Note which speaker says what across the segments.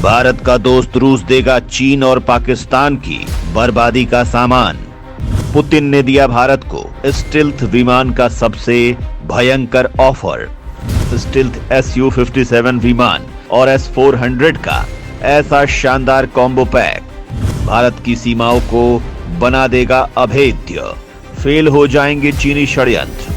Speaker 1: भारत का दोस्त रूस देगा चीन और पाकिस्तान की बर्बादी का सामान। पुतिन ने दिया भारत को स्टिल्थ विमान का सबसे भयंकर ऑफर। स्टिल्थ Su-57 विमान और S-400 का ऐसा शानदार कॉम्बो पैक भारत की सीमाओं को बना देगा अभेद्य। फेल हो जाएंगे चीनी षड्यंत्र।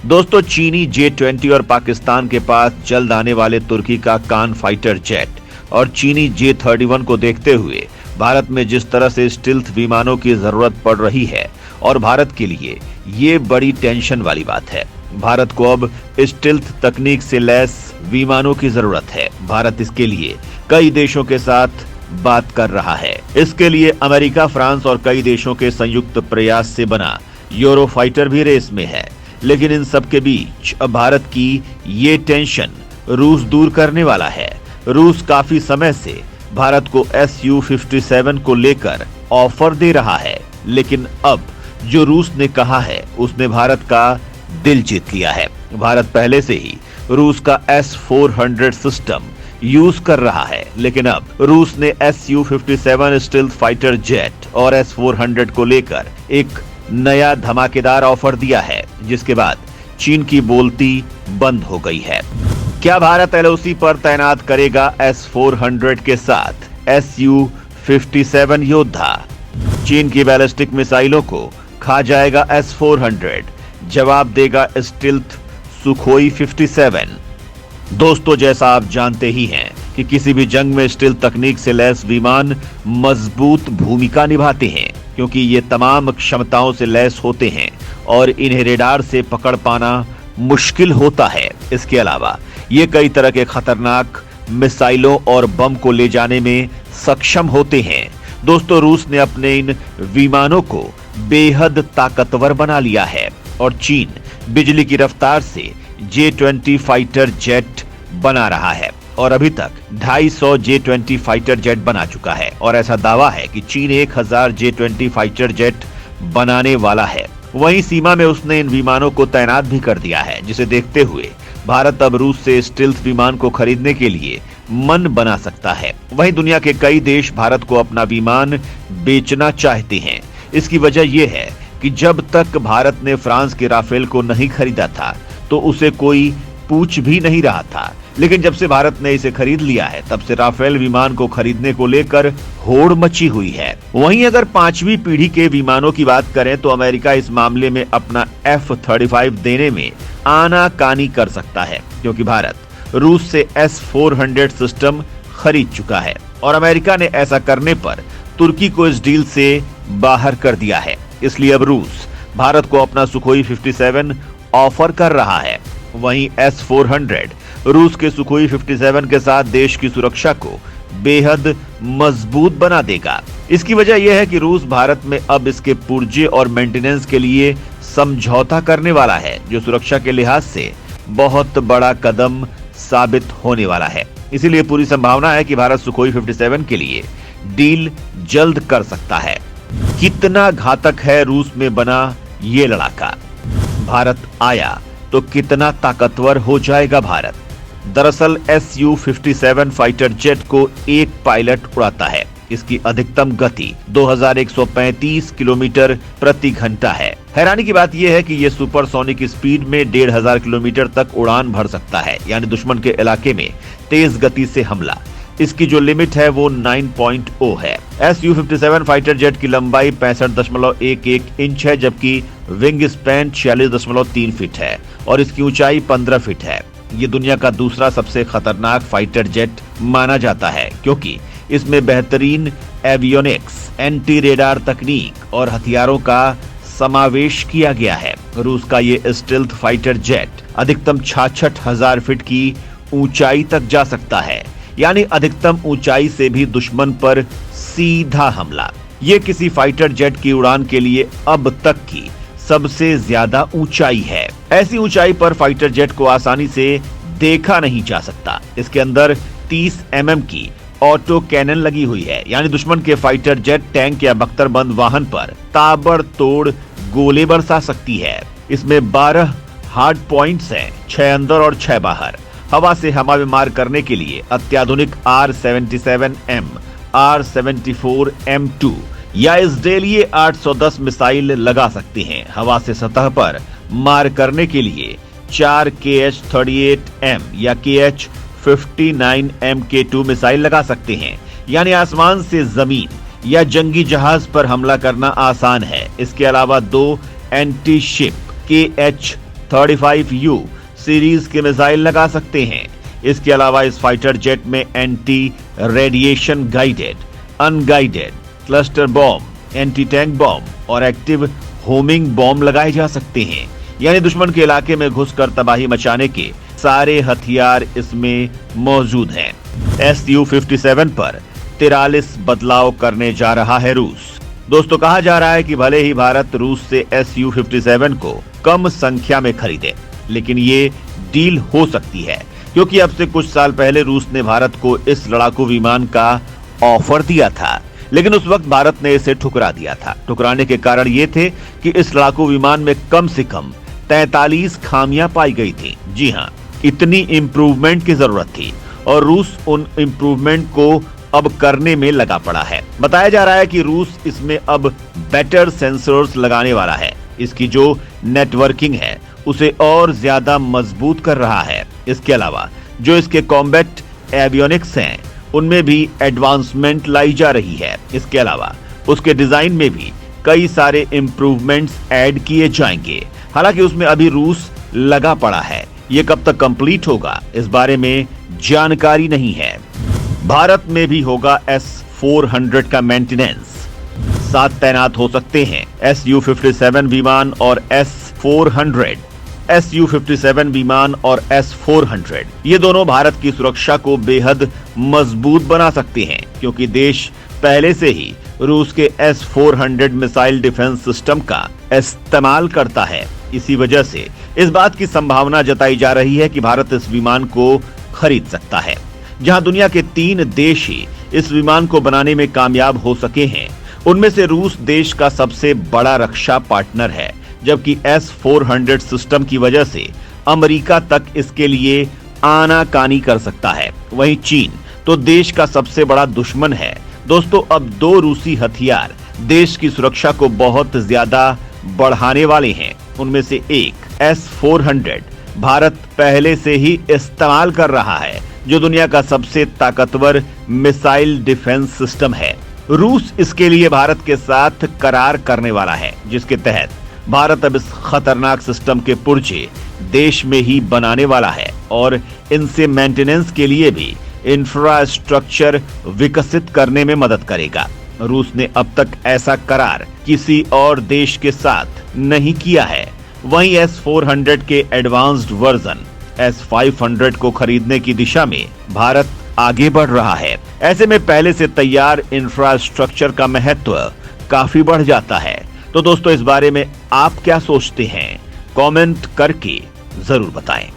Speaker 1: दोस्तों, चीनी J-20 और पाकिस्तान के पास जल्द आने वाले तुर्की का कान फाइटर जेट और चीनी J-31 को देखते हुए भारत में जिस तरह से स्टिल्थ विमानों की जरूरत पड़ रही है और भारत के लिए ये बड़ी टेंशन वाली बात है। भारत को अब स्टिल्थ तकनीक से लैस विमानों की जरूरत है। भारत इसके लिए कई देशों के साथ बात कर रहा है। इसके लिए अमेरिका, फ्रांस और कई देशों के संयुक्त प्रयास से बना यूरोफाइटर भी रेस में है। लेकिन इन सब के बीच अब भारत की ये टेंशन रूस दूर करने वाला है। रूस काफी समय से भारत को Su-57 को लेकर ऑफर दे रहा है, लेकिन अब जो रूस ने कहा है उसने भारत का दिल जीत लिया है। भारत पहले से ही रूस का S-400 सिस्टम यूज कर रहा है, लेकिन अब रूस ने Su-57 स्टिल्थ फाइटर जेट और S-400 को लेकर एक नया धमाकेदार ऑफर दिया है, जिसके बाद चीन की बोलती बंद हो गई है। क्या भारत LOC पर तैनात करेगा S-400 के साथ Su-57 योद्धा? चीन की बैलिस्टिक मिसाइलों को खा जाएगा S-400, जवाब देगा स्टिल्थ सुखोई 57। दोस्तों, जैसा आप जानते ही हैं कि किसी भी जंग में स्टिल्थ तकनीक से लैस विमान मजबूत भूमिका निभाते हैं, क्योंकि ये तमाम क्षमताओं से लैस होते हैं और इन्हें रेडार से पकड़ पाना मुश्किल होता है। इसके अलावा ये कई तरह के खतरनाक मिसाइलों और बम को ले जाने में सक्षम होते हैं। दोस्तों, रूस ने अपने इन विमानों को बेहद ताकतवर बना लिया है और चीन बिजली की रफ्तार से J-20 फाइटर जेट बना रहा है और अभी तक 250 J-20 फाइटर जेट बना चुका है और ऐसा दावा है कि चीन 1000 J-20 फाइटर जेट बनाने वाला है। वहीं सीमा में उसने इन विमानों को तैनात भी कर दिया है, जिसे देखते हुए भारत अब रूस से स्टिल्थ विमान को खरीदने के लिए मन बना सकता है। वहीं दुनिया के कई देश भारत को अपना विमान बेचना चाहते हैं। इसकी वजह यह है कि जब तक भारत ने फ्रांस के राफेल को नहीं खरीदा था तो उसे कोई पूछ भी नहीं रहा था, लेकिन जब से भारत ने इसे खरीद लिया है तब से राफेल विमान को खरीदने को लेकर होड़ मची हुई है। वहीं अगर 5वीं पीढ़ी के विमानों की बात करें तो अमेरिका इस मामले में अपना F-35 देने में आनाकानी कर सकता है, क्योंकि भारत रूस से S-400 सिस्टम खरीद चुका है और अमेरिका ने ऐसा करने पर तुर्की को इस डील से बाहर कर दिया है। इसलिए अब रूस भारत को अपना सुखोई 57 ऑफर कर रहा है। वहीं S-400 रूस के सुखोई 57 के साथ देश की सुरक्षा को बेहद मजबूत बना देगा। इसकी वजह यह है कि रूस भारत में अब इसके पुर्जे और मेंटेनेंस के लिए समझौता करने वाला है, जो सुरक्षा के लिहाज से बहुत बड़ा कदम साबित होने वाला है। इसीलिए पूरी संभावना है कि भारत सुखोई 57 के लिए डील जल्द कर सकता है। कितना घातक है रूस में बना ये लड़ाका? भारत आया तो कितना ताकतवर हो जाएगा भारत? दरअसल Su-57 फाइटर जेट को एक पायलट उड़ाता है। इसकी अधिकतम गति 2135 किलोमीटर प्रति घंटा है। हैरानी की बात यह है कि यह सुपरसोनिक स्पीड में 1500 किलोमीटर तक उड़ान भर सकता है, यानी दुश्मन के इलाके में तेज गति से हमला। इसकी जो लिमिट है वो 9.0 है। Su-57 फाइटर जेट की लंबाई 65.11 इंच है, जबकि विंग स्पैन 46.3 फीट है और इसकी ऊंचाई 15 फीट है। ये दुनिया का दूसरा सबसे खतरनाक फाइटर जेट माना जाता है, क्योंकि इसमें बेहतरीन एवियोनिक्स, एंटी रेडार तकनीक और हथियारों का समावेश किया गया है। रूस का ये स्टिल्थ फाइटर जेट अधिकतम 66,000 फीट की ऊंचाई तक जा सकता है, यानी अधिकतम ऊंचाई से भी दुश्मन पर सीधा हमला। ये किसी फाइटर जेट की उड़ान के लिए अब तक की सबसे ज्यादा ऊंचाई है। ऐसी ऊंचाई पर फाइटर जेट को आसानी से देखा नहीं जा सकता। इसके अंदर 30 mm की ऑटो कैनन लगी हुई है, यानी दुश्मन के फाइटर जेट, टैंक या बख्तरबंद वाहन पर ताबड़तोड़ गोले बरसा सकती है। इसमें 12 हार्ड पॉइंट्स हैं, 6 अंदर और 6 बाहर। हवा से हवा में मार करने के लिए अत्याधुनिक R-77M, R-74M2 या इसके लिए 810 मिसाइल लगा सकते हैं। हवा से सतह पर मार करने के लिए 4 KH-38M या KH-59 MK2 मिसाइल लगा सकते हैं, यानी आसमान से जमीन या जंगी जहाज पर हमला करना आसान है। इसके अलावा 2 एंटी शिप KH-35U सीरीज के मिसाइल लगा सकते हैं। इसके अलावा इस फाइटर जेट में anti radiation guided, unguided cluster bomb, anti tank bomb और एक्टिव होमिंग बॉम्ब लगाए जा सकते हैं, यानी दुश्मन के इलाके में घुसकर तबाही मचाने के सारे हथियार इसमें मौजूद हैं। Su-57 पर 43 बदलाव करने जा रहा है रूस। दोस्तों, कहा जा रहा है कि भले ही भारत रूस से Su-57 को कम संख्या में खरीदे, लेकिन ये डील हो सकती है, क्योंकि अब से कुछ साल पहले रूस ने भारत को इस लड़ाकू विमान का ऑफर दिया था, लेकिन उस वक्त भारत ने इसे ठुकरा दिया था। ठुकराने के कारण ये थे कि इस लड़ाकू विमान में कम से कम 43 खामियां पाई गई थी। जी हाँ, इतनी इम्प्रूवमेंट की जरूरत थी और रूस उन इम्प्रूवमेंट को अब करने में लगा पड़ा है। बताया जा रहा है कि रूस इसमें अब बेटर सेंसर्स लगाने वाला है। इसकी जो नेटवर्किंग है उसे और ज्यादा मजबूत कर रहा है। इसके अलावा जो इसके कॉम्बैट एवियोनिक्स हैं उनमें भी एडवांसमेंट लाई जा रही है। इसके अलावा उसके डिजाइन में भी कई सारे इम्प्रूवमेंट्स ऐड किए जाएंगे। हालांकि उसमें अभी रूस लगा पड़ा है, ये कब तक कंप्लीट होगा इस बारे में जानकारी नहीं है। भारत में भी होगा S-400 का मेंटेनेंस, 7 तैनात हो सकते हैं। Su-57 विमान और S-400, Su-57 विमान और S-400 ये दोनों भारत की सुरक्षा को बेहद मजबूत बना सकते हैं, क्योंकि देश पहले से ही रूस के S-400 मिसाइल डिफेंस सिस्टम का इस्तेमाल करता है। इसी वजह से इस बात की संभावना जताई जा रही है कि भारत इस विमान को खरीद सकता है। जहां दुनिया के 3 देश ही इस विमान को बनाने में कामयाब हो सके हैं, उनमें से रूस देश का सबसे बड़ा रक्षा पार्टनर है, जबकि S-400 सिस्टम की वजह से अमेरिका तक इसके लिए आनाकानी कर सकता है। वहीं चीन तो देश का सबसे बड़ा दुश्मन है। दोस्तों, अब 2 रूसी हथियार देश की सुरक्षा को बहुत ज्यादा बढ़ाने वाले हैं। उनमें से एक S-400 भारत पहले से ही इस्तेमाल कर रहा है, जो दुनिया का सबसे ताकतवर मिसाइल डिफेंस सिस्टम है। रूस इसके लिए भारत के साथ करार करने वाला है, जिसके तहत भारत अब इस खतरनाक सिस्टम के पुर्जे देश में ही बनाने वाला है और इनसे मेंटेनेंस के लिए भी इंफ्रास्ट्रक्चर विकसित करने में मदद करेगा। रूस ने अब तक ऐसा करार किसी और देश के साथ नहीं किया है। वहीं S-400 के एडवांस्ड वर्जन S-500 को खरीदने की दिशा में भारत आगे बढ़ रहा है। ऐसे में पहले से तैयार इंफ्रास्ट्रक्चर का महत्व काफी बढ़ जाता है। तो दोस्तों, इस बारे में आप क्या सोचते हैं? कमेंट करके जरूर बताएं।